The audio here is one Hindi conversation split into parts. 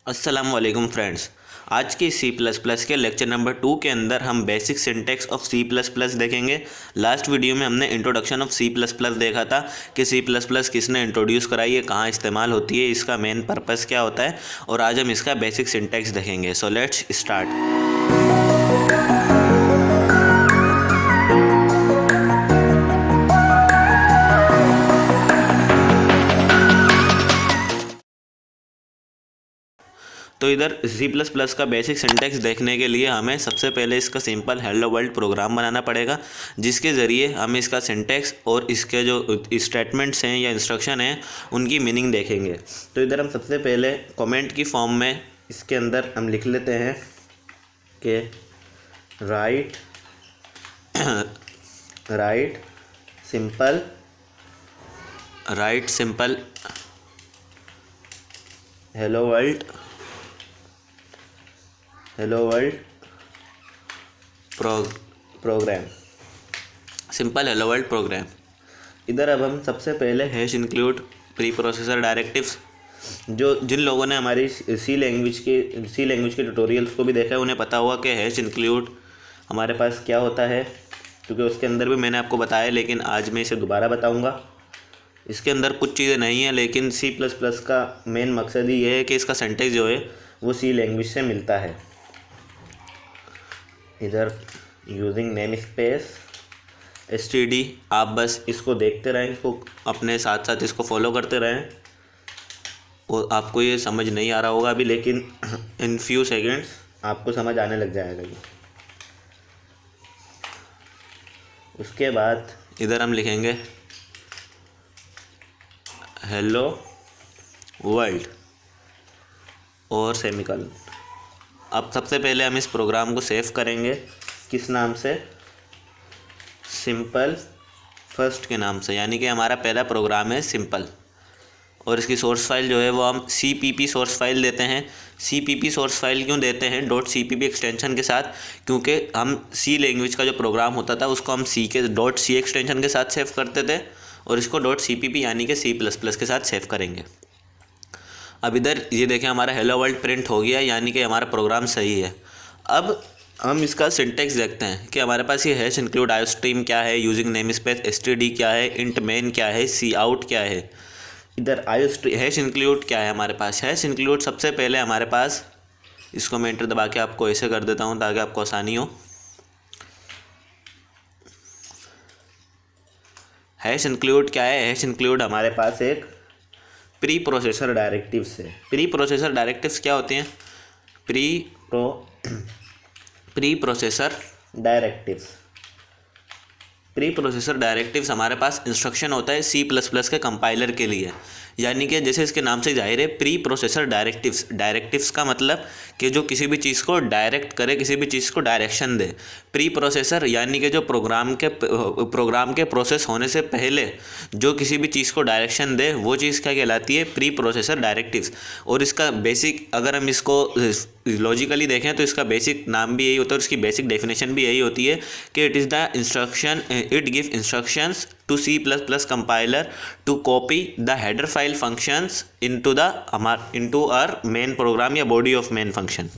अस्सलामुअलैकुम फ्रेंड्स। आज के सी प्लस प्लस के लेक्चर नंबर 2 के अंदर हम basic syntax of C plus plus देखेंगे। लास्ट वीडियो में हमने introduction of C plus plus देखा था कि सी प्लस प्लस किसने इंट्रोड्यूस कराई है, कहाँ इस्तेमाल होती है, इसका मेन पर्पस क्या होता है, और आज हम इसका बेसिक सिंटैक्स देखेंगे। So let's start. तो इधर सी प्लस प्लस का बेसिक सिंटैक्स देखने के लिए हमें सबसे पहले इसका सिंपल हेलो वर्ल्ड प्रोग्राम बनाना पड़ेगा, जिसके ज़रिए हम इसका सिंटैक्स और इसके जो स्टेटमेंट्स हैं या इंस्ट्रक्शन हैं उनकी मीनिंग देखेंगे। तो इधर हम सबसे पहले कमेंट की फॉर्म में इसके अंदर हम लिख लेते हैं कि right simple hello world program, simple hello world program. इधर अब हम सबसे पहले hash include pre processor directives, जो जिन लोगों ने हमारी सी लैंग्वेज के ट्यूटोरियल्स को भी देखा है उन्हें पता होगा कि हैश इंक्लूड हमारे पास क्या होता है, क्योंकि उसके अंदर भी मैंने आपको बताया, लेकिन आज मैं इसे दोबारा बताऊंगा। इसके अंदर कुछ चीज़ें नहीं है, लेकिन सी प्लस प्लस का मेन मकसद ही ये है कि इसका सिंटैक्स जो है वो सी लैंग्वेज से मिलता है। इधर यूजिंग नेम स्पेस std, आप बस इसको देखते रहें, इसको अपने साथ साथ इसको फॉलो करते रहें, और आपको ये समझ नहीं आ रहा होगा अभी, लेकिन इन फ्यू सेकेंड्स आपको समझ आने लग जाएगा ये। उसके बाद इधर हम लिखेंगे हेलो वर्ल्ड और सेमीकोलन। अब सबसे पहले हम इस प्रोग्राम को सेव करेंगे, किस नाम से, सिंपल फर्स्ट के नाम से, यानी कि हमारा पहला प्रोग्राम है सिंपल, और इसकी सोर्स फाइल जो है वो हम CPP सोर्स फाइल देते हैं। CPP सोर्स फाइल क्यों देते हैं .cpp एक्सटेंशन के साथ, क्योंकि हम सी लैंग्वेज का जो प्रोग्राम होता था उसको हम सी के .c एक्सटेंशन के साथ सेव करते थे, और इसको .cpp यानी कि C++ के साथ सेव करेंगे। अब इधर ये देखें हमारा हेलो वर्ल्ड प्रिंट हो गया, यानी कि हमारा प्रोग्राम सही है। अब हम इसका सिंटैक्स देखते हैं कि हमारे पास ये हैश इंक्लूड आयोस्ट्रीम क्या है, यूजिंग नेम स्पेस std क्या है, इंट मेन क्या है, सी आउट क्या है। इधर हैश इंक्लूड क्या है हमारे पास, हैश इंक्लूड सबसे पहले हमारे पास, इसको मैं एंटर दबा के आपको ऐसे कर देता हूँ ताकि आपको आसानी हो। हैश इंक्लूड क्या है, हैश इंक्लूड हमारे पास एक प्री प्रोसेसर डायरेक्टिव्स है। प्री प्रोसेसर डायरेक्टिव्स क्या होते हैं, प्री प्रोसेसर डायरेक्टिव्स हमारे पास इंस्ट्रक्शन होता है सी प्लस प्लस के कंपाइलर के लिए, यानी कि जैसे इसके नाम से जाहिर है प्री प्रोसेसर डायरेक्टिव्स का मतलब कि जो किसी भी चीज़ को डायरेक्ट करे, किसी भी चीज़ को डायरेक्शन दे। प्री प्रोसेसर यानी कि जो प्रोग्राम के प्रोसेस होने से पहले जो किसी भी चीज़ को डायरेक्शन दे, वो चीज़ क्या कहलाती है, प्री प्रोसेसर डायरेक्टिव्स। और इसका बेसिक, अगर हम इसको लॉजिकली देखें तो इसका बेसिक नाम भी यही होता है और इसकी बेसिक डेफिनेशन भी यही होती है कि it give instructions to C++ compiler to copy the header file functions into our main program या बॉडी ऑफ मेन फंक्शन।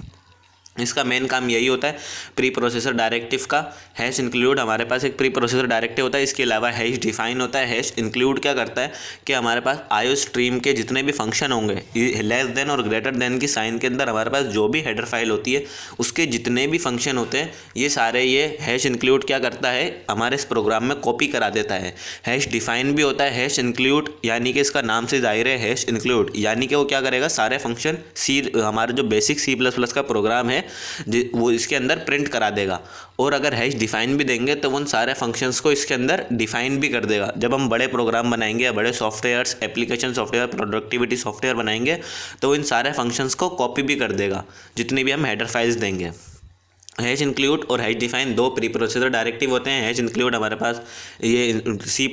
इसका मेन काम यही होता है प्री प्रोसेसर डायरेक्टिव का। हैश इंक्लूड हमारे पास एक प्री प्रोसेसर डायरेक्टिव होता है, इसके अलावा हैश डिफाइन होता है। हैश इंक्लूड क्या करता है कि हमारे पास आयो स्ट्रीम के जितने भी फंक्शन होंगे, लेस देन और ग्रेटर देन की साइन के अंदर हमारे पास जो भी हेडर फाइल होती है उसके जितने भी फंक्शन होते हैं, ये सारे ये हैश इंक्लूड क्या करता है, हमारे इस प्रोग्राम में कॉपी करा देता है। हैश डिफाइन भी होता है हैश इंक्लूड, यानी कि इसका नाम से जाहिर है हैश इंक्लूड, यानी कि वो क्या करेगा, सारे फंक्शन हमारे जो बेसिक C++ का प्रोग्राम है वो इसके अंदर प्रिंट करा देगा। और अगर हैश डिफाइन भी देंगे तो उन सारे फंक्शंस को इसके अंदर डिफाइन भी कर देगा। जब हम बड़े प्रोग्राम बनाएंगे या बड़े softwares, application software, productivity software बनाएंगे तो इन सारे फंक्शंस को कॉपी भी कर देगा जितनी भी हम हेडर फाइल्स देंगे। हैश इंक्लूड और हैश डिफाइन दो प्री प्रोसेसर डायरेक्टिव होते हैं। हैश इंक्लूड हमारे पास ये C++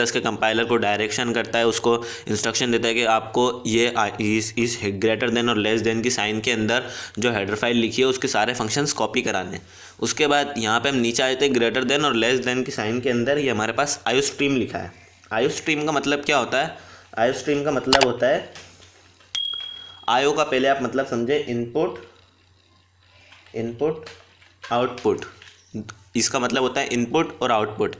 के कंपाइलर को डायरेक्शन करता है, उसको इंस्ट्रक्शन देता है कि आपको ये इस ग्रेटर देन और लेस देन की साइन के अंदर जो हेडर फाइल लिखी है उसके सारे फंक्शंस कॉपी कराने। उसके बाद यहाँ पे हम नीचे आए थे, ग्रेटर देन और लेस देन की साइन के अंदर ये हमारे पास आयो स्ट्रीम लिखा है। आयो स्ट्रीम का मतलब क्या होता है, आयो स्ट्रीम का मतलब होता है आयो का पहले आप मतलब समझे, इनपुट आउटपुट, इसका मतलब होता है इनपुट और आउटपुट।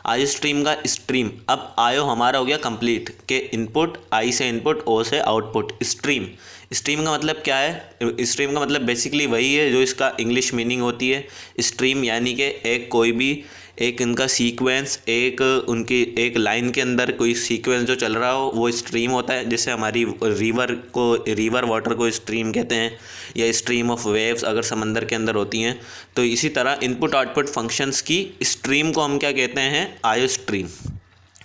आई स्ट्रीम का स्ट्रीम, अब आयो हमारा हो गया कंप्लीट के इनपुट, आई से इनपुट, ओ से आउटपुट। स्ट्रीम, स्ट्रीम का मतलब क्या है? स्ट्रीम का मतलब बेसिकली वही है जो इसका इंग्लिश मीनिंग होती है। स्ट्रीम यानी कि एक कोई भी एक इनका सीक्वेंस, एक उनकी एक लाइन के अंदर कोई सीक्वेंस जो चल रहा हो वो स्ट्रीम होता है। जैसे हमारी रिवर वाटर को स्ट्रीम कहते हैं, या स्ट्रीम ऑफ वेव्स अगर समंदर के अंदर होती हैं। तो इसी तरह इनपुट आउटपुट फंक्शंस की स्ट्रीम को हम क्या कहते हैं? आयो स्ट्रीम।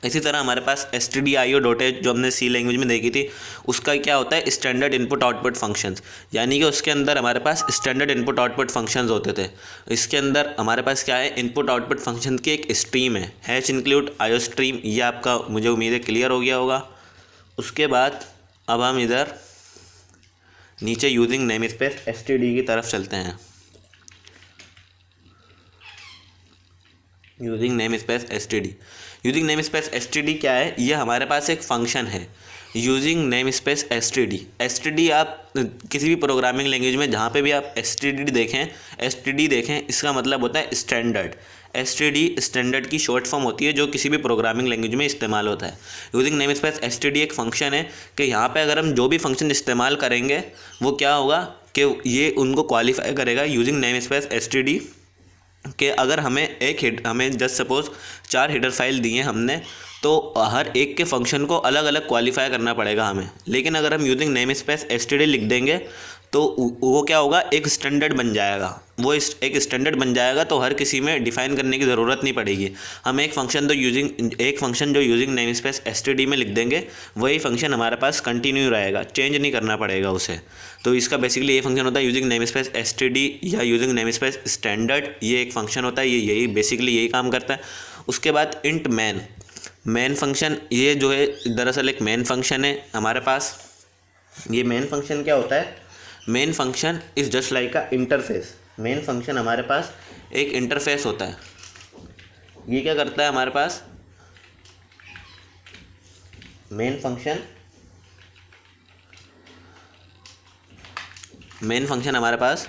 इसी तरह हमारे पास stdio.h जो हमने सी लैंग्वेज में देखी थी, उसका क्या होता है? स्टैंडर्ड इनपुट आउटपुट फंक्शंस, यानी कि उसके अंदर हमारे पास स्टैंडर्ड इनपुट आउटपुट फंक्शंस होते थे। इसके अंदर हमारे पास क्या है? इनपुट आउटपुट फंक्शन की एक स्ट्रीम है, हैश इंक्लूड आयो स्ट्रीम। ये आपका मुझे उम्मीद है क्लियर हो गया होगा। उसके बाद अब हम इधर नीचे यूजिंग नेम स्पेस std की तरफ चलते हैं। Using name space std, using name space std क्या है? ये हमारे पास एक फंक्शन है, यूजिंग नेम स्पेस std आप किसी भी प्रोग्रामिंग लैंग्वेज में जहाँ पे भी आप std देखें, इसका मतलब होता है स्टैंडर्ड। स्टैंडर्ड की शॉर्ट फॉर्म होती है जो किसी भी प्रोग्रामिंग लैंग्वेज में इस्तेमाल होता है। यूजिंग नेम स्पेस std एक फंक्शन है कि यहाँ पे अगर हम जो भी फंक्शन इस्तेमाल करेंगे वो क्या होगा कि ये उनको क्वालिफाई करेगा यूजिंग नेम स्पेस std कि अगर हमें जस्ट सपोज 4 हेडर फाइल दिए हमने, तो हर एक के फंक्शन को अलग अलग क्वालिफाई करना पड़ेगा हमें। लेकिन अगर हम यूजिंग नेम स्पेस std लिख देंगे तो वो क्या होगा? एक स्टैंडर्ड बन जाएगा। वो एक स्टैंडर्ड बन जाएगा तो हर किसी में डिफ़ाइन करने की ज़रूरत नहीं पड़ेगी। हम एक फंक्शन जो यूजिंग नेम स्पेस std में लिख देंगे, वही फंक्शन हमारे पास कंटिन्यू रहेगा, चेंज नहीं करना पड़ेगा उसे। तो इसका बेसिकली ये फंक्शन होता है यूजिंग नेम स्पेस std या यूजिंग नेम स्पेस स्टैंडर्ड। ये एक फंक्शन होता है, ये बेसिकली यही काम करता है। उसके बाद इंट मैन फंक्शन, ये जो है दरअसल एक मेन फंक्शन है हमारे पास। ये मेन फंक्शन क्या होता है? Main function is just like a interface. Main function हमारे पास एक इंटरफेस होता है। ये क्या करता है हमारे पास? मेन फंक्शन हमारे पास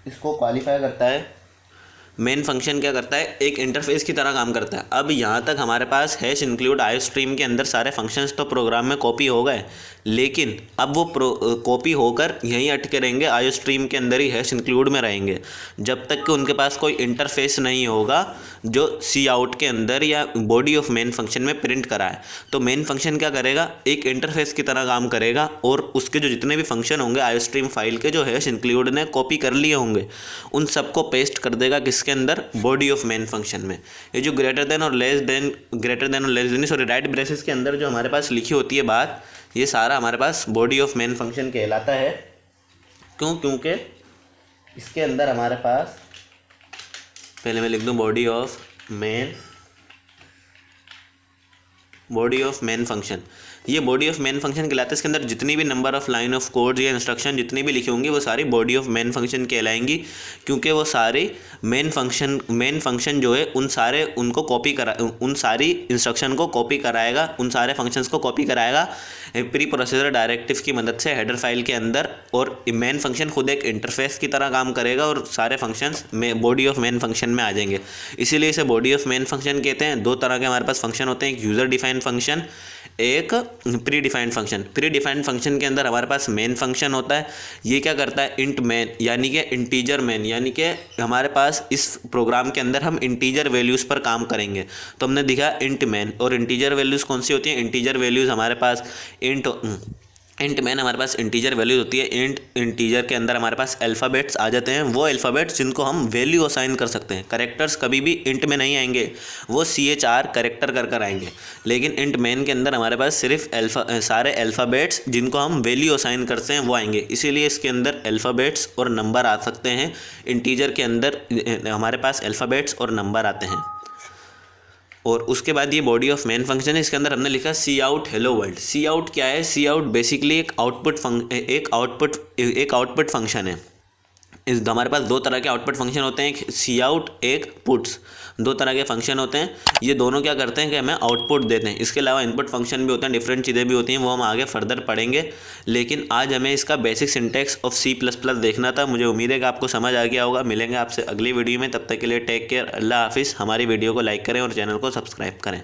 इसको क्वालिफाई करता है। मेन फंक्शन क्या करता है? एक इंटरफेस की तरह काम करता है। अब यहाँ तक हमारे पास हैश इंक्लूड आयो स्ट्रीम के अंदर सारे फंक्शंस तो प्रोग्राम में कॉपी हो गए, लेकिन अब वो कॉपी होकर यहीं अटके रहेंगे, आयो स्ट्रीम के अंदर ही हैश इंक्लूड में रहेंगे, जब तक कि उनके पास कोई इंटरफेस नहीं होगा जो सी आउट के अंदर या बॉडी ऑफ मेन फंक्शन में प्रिंट कराए। तो मेन फंक्शन क्या करेगा? एक इंटरफेस की तरह काम करेगा और उसके जो जितने भी फंक्शन होंगे आयो स्ट्रीम फाइल के, जो हैश इंक्लूड ने कॉपी कर लिए होंगे, उन सबको पेस्ट कर देगा किसके अंदर? बॉडी ऑफ मेन फंक्शन में। ये जो ग्रेटर देन और less than sorry right braces के अंदर जो हमारे पास लिखी होती है बात, ये सारा हमारे पास बॉडी ऑफ मेन फंक्शन कहलाता है। क्योंकि इसके अंदर हमारे पास, पहले मैं लिख दूं बॉडी ऑफ मेन फंक्शन। ये बॉडी ऑफ मेन फंक्शन कहलाता है। इसके अंदर जितनी भी number of line of code या इंस्ट्रक्शन जितनी भी लिखी होंगी वो सारी बॉडी ऑफ मेन फंक्शन कहलाएंगी, क्योंकि वो सारे मेन फंक्शन जो है उन सारी इंस्ट्रक्शन को कॉपी कराएगा, उन सारे फंक्शंस को कॉपी कराएगा प्री प्रोसेसर डायरेक्टिव की मदद से हेडर फाइल के अंदर। और मेन फंक्शन खुद एक इंटरफेस की तरह काम करेगा और सारे फंक्शंस में बॉडी ऑफ मेन फंक्शन में आ जाएंगे। इसीलिए इसे बॉडी ऑफ मेन फंक्शन कहते हैं। 2 तरह के हमारे पास फंक्शन होते हैं, एक यूज़र डिफाइंड फंक्शन, एक pre defined function. Pre defined function के अंदर हमारे पास मेन फंक्शन होता है। ये क्या करता है? इंट मैन यानी कि इंटीजर मैन, यानी कि हमारे पास इस प्रोग्राम के अंदर हम इंटीजर वैल्यूज़ पर काम करेंगे। तो हमने दिखा इंट मैन। और इंटीजर वैल्यूज़ कौन सी होती हैं? इंटीजर वैल्यूज़ हमारे पास इंट मैन हमारे पास इंटीजर वैल्यूज होती है। इंटीजर के अंदर हमारे पास अल्फ़ाबेट्स आ जाते हैं, वो अल्फ़ाबेट्स जिनको हम वैल्यू असाइन कर सकते हैं। करेक्टर्स कभी भी इंट में नहीं आएंगे, वो CHR करेक्टर कर आएंगे। लेकिन इंट मैन के अंदर हमारे पास सिर्फ सारे अल्फ़ाबेट्स जिनको हम वैल्यू असाइन करते हैं वो आएंगे। इसीलिए इसके अंदर अल्फ़ाबेट्स और नंबर आ सकते हैं। इंटीजर के अंदर हमारे पास अल्फ़ाबेट्स और नंबर आते हैं। और उसके बाद ये बॉडी ऑफ मेन फंक्शन है। इसके अंदर हमने लिखा सी आउट हेलो वर्ल्ड। सी आउट क्या है? सी आउट बेसिकली एक आउटपुट फंक्शन है। इस हमारे पास दो तरह के आउटपुट फंक्शन होते हैं, एक सी आउट, एक पुट्स। दो तरह के फंक्शन होते हैं, ये दोनों क्या करते हैं कि हमें आउटपुट देते हैं। इसके अलावा इनपुट फंक्शन भी होते हैं, डिफरेंट चीज़ें भी होती हैं, वो हम आगे फर्दर पढ़ेंगे। लेकिन आज हमें इसका बेसिक सिंटैक्स ऑफ C++ देखना था। मुझे उम्मीद है कि आपको समझ आ गया होगा। मिलेंगे आपसे अगली वीडियो में, तब तक के लिए टेक केयर, अल्लाह हाफिज़। हमारी वीडियो को लाइक करें और चैनल को सब्सक्राइब करें।